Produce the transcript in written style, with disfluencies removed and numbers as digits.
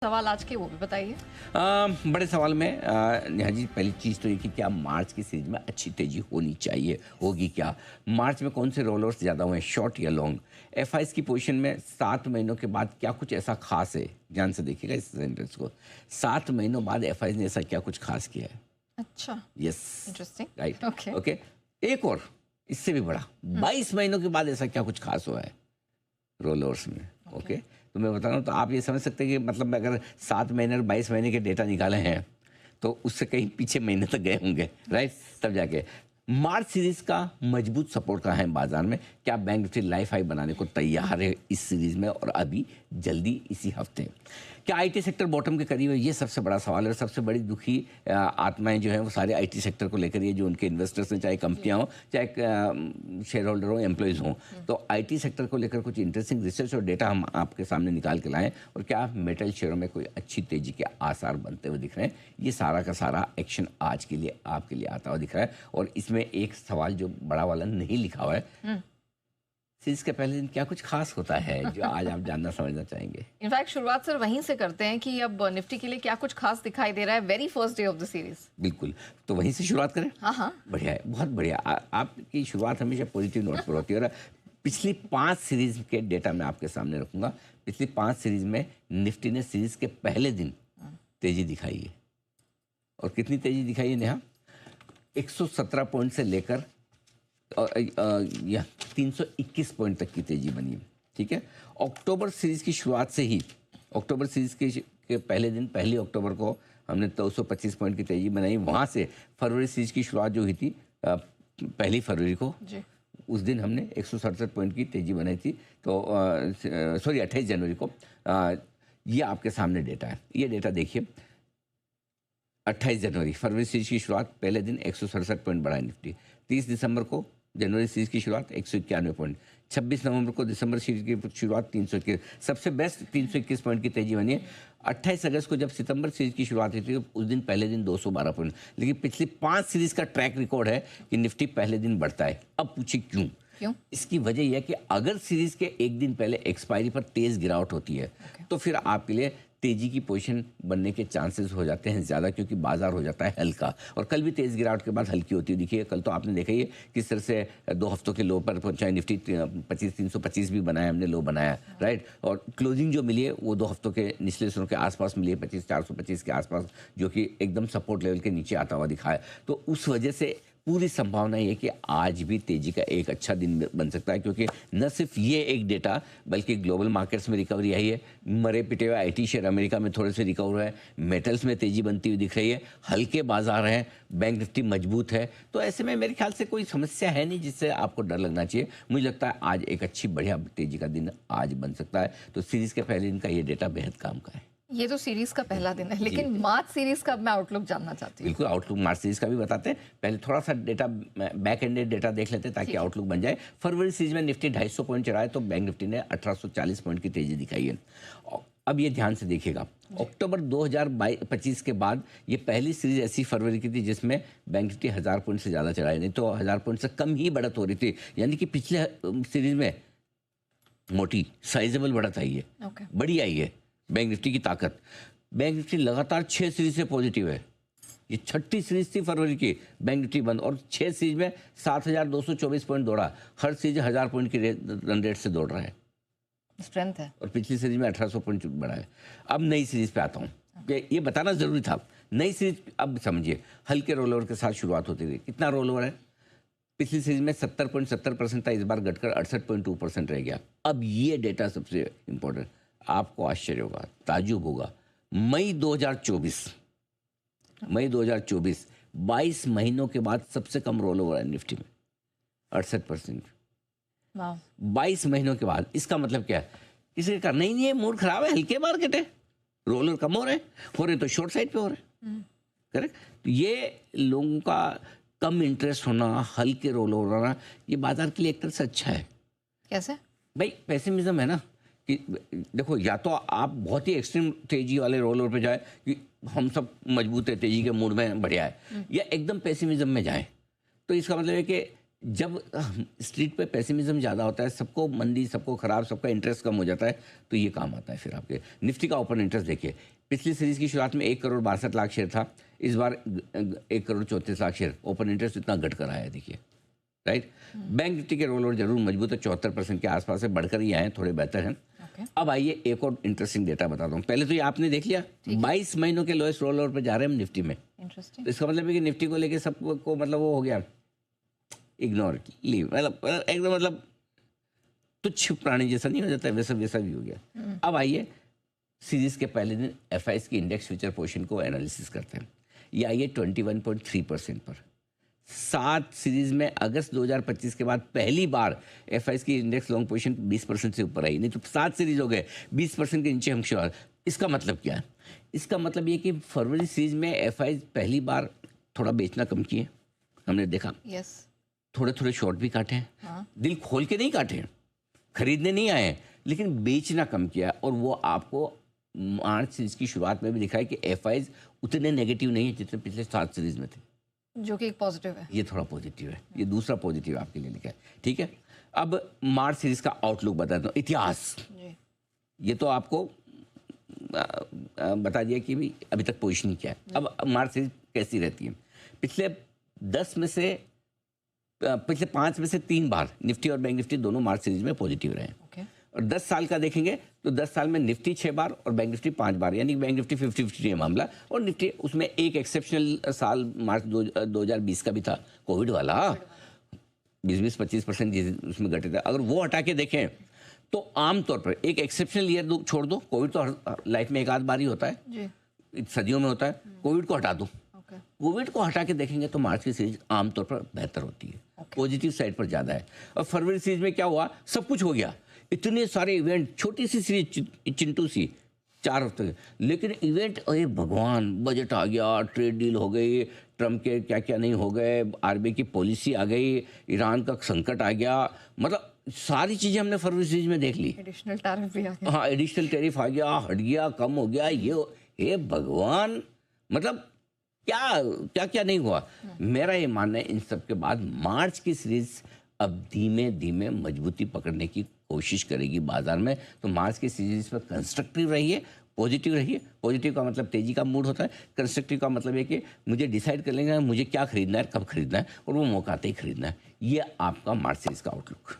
सवाल आज के वो भी बताइए। बड़े सवाल में नेहा जी, पहली चीज़ तो ये कि क्या मार्च की सीरीज में अच्छी तेजी होनी चाहिए, होगी क्या? मार्च में कौन से रोलर्स ज़्यादा हुए हैं, शॉर्ट या लॉन्ग? एफआईएस की पोजीशन में 7 महीनों के बाद क्या कुछ ऐसा खास है? ध्यान से देखिएगा इस सेंटेंस को। 7 महीनों बाद एफआईएस ने ऐसा क्या कुछ खास किया है? अच्छा, yes, interesting. Right, okay. Okay. एक और इससे भी बड़ा, 22 महीनों के बाद ऐसा क्या कुछ खास हुआ है रोलर्स में? ओके, तो मैं बता रहा हूँ, तो आप ये समझ सकते हैं कि मतलब अगर 7 महीने और 22 महीने के डेटा निकाले हैं तो उससे कहीं पीछे महीने तक गए होंगे, राइट? तब जाके मार्च सीरीज का मजबूत सपोर्ट कहाँ है बाजार में? क्या बैंक निफ्टी लाइफ हाई बनाने को तैयार है इस सीरीज में और अभी जल्दी इसी हफ्ते? क्या आईटी सेक्टर बॉटम के करीब है? ये सबसे बड़ा सवाल है। और सबसे बड़ी दुखी आत्माएं जो हैं वो सारे आईटी सेक्टर को लेकर, ये जो उनके इन्वेस्टर्स हैं, चाहे कंपनियां हो, चाहे शेयर होल्डर हो, एम्प्लॉयज़ हों, तो आईटी सेक्टर को लेकर कुछ इंटरेस्टिंग रिसर्च और डेटा हम आपके सामने निकाल के लाएं। और क्या मेटल शेयरों में कोई अच्छी तेजी के आसार बनते हुए दिख रहे हैं? ये सारा का सारा एक्शन आज के लिए आपके लिए आता हुआ दिख रहा है। और इसमें एक सवाल जो बड़ा वाला नहीं लिखा हुआ है, सीरीज के पहले दिन क्या कुछ खास होता है जो आज आप जानना समझना चाहेंगे? इनफैक्ट शुरुआत सर वहीं से करते हैं कि अब निफ्टी के लिए क्या कुछ खास दिखाई दे रहा है very first day of the series. बिल्कुल, तो वहीं से शुरुआत करें। हाँ हाँ, बढ़िया है, बहुत बढ़िया। आपकी शुरुआत हमेशा पॉजिटिव नोट पर होती है। और पिछली 5 सीरीज के डेटा मैं आपके सामने रखूंगा। पिछली 5 सीरीज में निफ्टी ने सीरीज के पहले दिन तेजी दिखाई है। और कितनी तेजी दिखाई है नेहा? 117 पॉइंट से लेकर यह 321 पॉइंट तक की तेजी बनी है। ठीक है, अक्टूबर सीरीज की शुरुआत से ही, अक्टूबर सीरीज के पहले दिन, 1 अक्टूबर को हमने 225 पॉइंट की तेजी बनाई। वहाँ से फरवरी सीरीज की शुरुआत जो हुई थी 1 फरवरी को जी, उस दिन हमने 167 पॉइंट की तेजी बनाई थी। तो सॉरी, 28 जनवरी को। ये आपके सामने डेटा है, ये डेटा देखिए। 28 जनवरी फरवरी सीरीज की शुरुआत, पहले दिन 167 पॉइंट बढ़ा निफ्टी। 30 दिसंबर को जनवरी सीरीज की शुरुआत 191 पॉइंट। 26 नवंबर को दिसंबर सीरीज की शुरुआत 321, सबसे बेस्ट 321 पॉइंट की तेजी बनी है। 28 अगस्त को जब सितंबर सीरीज की शुरुआत हुई थी उस दिन पहले दिन 212 पॉइंट। लेकिन पिछली 5 सीरीज का ट्रैक रिकॉर्ड है कि निफ्टी पहले दिन बढ़ता है। अब पूछिए क्यों? इसकी वजह यह है कि अगर सीरीज के एक दिन पहले एक्सपायरी पर तेज गिरावट होती है तो फिर आपके लिए तेजी की पोजीशन बनने के चांसेस हो जाते हैं ज़्यादा, क्योंकि बाजार हो जाता है हल्का। और कल भी तेज़ गिरावट के बाद हल्की होती है। देखिए कल तो आपने देखा ही है किस तरह से 2 हफ्तों के लो पर पहुंचा है निफ्टी। 325 भी बनाया हमने, लो बनाया, राइट। और क्लोजिंग जो मिली है वो 2 हफ्तों के निचले सुरों के आसपास मिली है, 425 के आसपास, जो कि एकदम सपोर्ट लेवल के नीचे आता हुआ दिखा है। तो उस वजह से पूरी संभावना ये कि आज भी तेजी का एक अच्छा दिन बन सकता है, क्योंकि न सिर्फ ये एक डेटा बल्कि ग्लोबल मार्केट्स में रिकवरी आई है। मरे पिटे हुए आईटी शेयर अमेरिका में थोड़े से रिकवर है, मेटल्स में तेजी बनती हुई दिख रही है, हल्के बाजार हैं, बैंक निफ्टी मजबूत है। तो ऐसे में मेरे ख्याल से कोई समस्या है नहीं जिससे आपको डर लगना चाहिए। मुझे लगता है आज एक अच्छी बढ़िया तेजी का दिन आज बन सकता है। तो सीरीज के पहले दिन का ये डेटा बेहद काम का है। ये तो सीरीज का पहला दिन है, लेकिन मार्च सीरीज का मैं आउटलुक जानना चाहती हूँ। बिल्कुल, आउटलुक मार्च सीरीज का भी बताते हैं। पहले थोड़ा सा डेटा, बैक एंडेड डेटा देख लेते हैं ताकि आउटलुक बन जाए। फरवरी सीरीज में निफ्टी 250 पॉइंट चढ़ा है तो बैंक निफ्टी ने 1840 पॉइंट की तेजी दिखाई है। अब ये ध्यान से देखिएगा, अक्टूबर 2025 के बाद ये पहली सीरीज ऐसी फरवरी की थी जिसमें बैंक निफ्टी 1000 पॉइंट से ज़्यादा चढ़ा है, नहीं तो 1000 पॉइंट से कम ही बढ़त हो रही थी। यानी कि पिछले सीरीज में मोटी साइजेबल बढ़त आई है, बड़ी आई है बैंक निफ्टी की ताकत। बैंक निफ्टी लगातार 6 सीरीज से पॉजिटिव है। ये 6ठी सीरीज थी फरवरी की, बैंक निफ्टी बंद, और 6 सीरीज में 7224 पॉइंट दौड़ा। हर सीरीज 1000 पॉइंट की रन रेट से दौड़ रहा है, स्ट्रेंथ है। और पिछली सीरीज में 1800 पॉइंट बढ़ा है। अब नई सीरीज पे आता हूँ, ये बताना जरूरी था। नई सीरीज अब समझिए, हल्के रोल ओवर के साथ शुरुआत होती थी। कितना रोल ओवर है? पिछली सीरीज में 70.70% था, इस बार घटकर 68.2% रह गया। अब ये डेटा सबसे इंपॉर्टेंट, आपको आश्चर्य होगा, ताज्जुब होगा, मई 2024, 22 महीनों के बाद सबसे कम रोल ओवर है निफ्टी में, 68%। 22 महीनों के बाद। इसका मतलब क्या है? किसी का करना ही नहीं है, मूड खराब है, हल्के मार्केट है, रोलर कम हो रहे तो शॉर्ट साइड पे हो रहे, करेक्ट। तो ये लोगों का कम इंटरेस्ट होना, हल्के रोल ओवर होना, ये बाजार के लिए एक तरह से अच्छा है। कैसे भाई? पेसिमिज्म है ना कि देखो, या तो आप बहुत ही एक्सट्रीम तेजी वाले रोल ओवर पे जाए कि हम सब मजबूत है, तेजी के मूड में बढ़िया है, या एकदम पेसिमिज्म में जाए। तो इसका मतलब है कि जब स्ट्रीट पे पेसिमिज्म ज़्यादा होता है, सबको मंदी, सबको खराब, सबका इंटरेस्ट कम हो जाता है, तो ये काम आता है फिर आपके। निफ्टी का ओपन इंटरेस्ट देखिए, पिछली सीरीज़ की शुरुआत में 1,62,00,000 शेयर था, इस बार 1,34,00,000 शेयर, ओपन इंटरेस्ट इतना घट कर आया है देखिए, राइट। बैंक निफ्टी के रोल ओवर जरूर मजबूत है, 74% के आसपास है, बढ़कर ही आए, थोड़े बेहतर हैं। अब आइए एक और इंटरेस्टिंग डेटा बताता हूँ। पहले तो ये आपने देख लिया, 22 महीनों के लोएस्ट रोल ओवर पर जा रहे हैं हम निफ्टी में। इंटरेस्टिंग। इसका मतलब है कि निफ्टी को लेके सबको मतलब वो हो गया, इग्नोर लीव, मतलब एकदम मतलब तुच्छ प्राणी जैसा नहीं हो जाता है, वैसा वैसा भी हो गया। अब आइए सीरीज के पहले दिन एफआईएस की इंडेक्स फ्यूचर पोजीशन को एनालिसिस करते हैं। ये आइए 21.3% पर। 7 सीरीज में अगस्त 2025 के बाद पहली बार एफआईएस की इंडेक्स लॉन्ग पोजीशन 20% से ऊपर आई, नहीं तो 7 सीरीज हो गए 20% के नीचे हम श्योर। इसका मतलब क्या है? इसका मतलब ये कि फरवरी सीरीज में एफआईएस पहली बार थोड़ा बेचना कम किए, हमने देखा। यस। थोड़े थोड़े शॉर्ट भी काटे हैं। हाँ। दिल खोल के नहीं काटे, खरीदने नहीं आए, लेकिन बेचना कम किया। और वो आपको मार्च सीरीज की शुरुआत में भी दिखा है कि एफआईएस उतने नेगेटिव नहीं है जितने पिछले 7 सीरीज में थे, जो कि एक पॉजिटिव है। ये थोड़ा पॉजिटिव है, ये दूसरा पॉजिटिव आपके लिए लिखा है, ठीक है। अब मार्च सीरीज का आउटलुक बताता हूँ। इतिहास जी। ये तो आपको बता दिया कि भी अभी तक पोजीशन क्या है। अब मार्च सीरीज कैसी रहती है? पिछले 10 में से पिछले 5 में से 3 बार निफ्टी और बैंक निफ्टी दोनों मार्च सीरीज में पॉजिटिव रहे। ओके। और 10 साल का देखेंगे तो 10 साल में निफ्टी 6 बार और बैंक निफ्टी 5 बार, यानी बैंक निफ्टी 50-50 है मामला। और निफ्टी उसमें एक एक्सेप्शनल साल मार्च 2020 का भी था, कोविड वाला, 20-25% उसमें घटे थे। अगर वो हटा के देखें तो आमतौर पर एक एक्सेप्शनल ईयर छोड़ दो, कोविड तो हर लाइफ में एक आध बार ही होता है जी। सदियों में होता है, कोविड को हटा दो। ओके। कोविड को हटा के देखेंगे तो मार्च की सीरीज आमतौर पर बेहतर होती है, पॉजिटिव साइड पर ज़्यादा है। और फरवरी सीरीज में क्या हुआ? सब कुछ हो गया, इतने सारे इवेंट, छोटी सी सीरीज चिंटू सी 4 हफ्ते, लेकिन इवेंट, अरे भगवान, बजट आ गया, ट्रेड डील हो गई, ट्रम्प के क्या क्या नहीं हो गए, आरबीआई की पॉलिसी आ गई, ईरान का संकट आ गया, मतलब सारी चीज़ें हमने फरवरी सीरीज में देख ली। एडिशनल टैरिफ भी आ गया। हाँ, एडिशनल टैरिफ आ गया, हट गया, कम हो गया, ये हे भगवान, मतलब क्या क्या क्या नहीं हुआ। मेरा ये मानना है इन सब के बाद मार्च की सीरीज अब धीमे धीमे मजबूती पकड़ने की कोशिश करेगी बाजार में। तो मार्च की सीरीज पर कंस्ट्रक्टिव रहिए, पॉजिटिव रहिए। पॉजिटिव का मतलब तेजी का मूड होता है, कंस्ट्रक्टिव का मतलब है कि मुझे डिसाइड कर लेंगे मुझे क्या खरीदना है, कब खरीदना है, और वो मौका आते ही खरीदना है। ये आपका मार्च सीरीज का आउटलुक।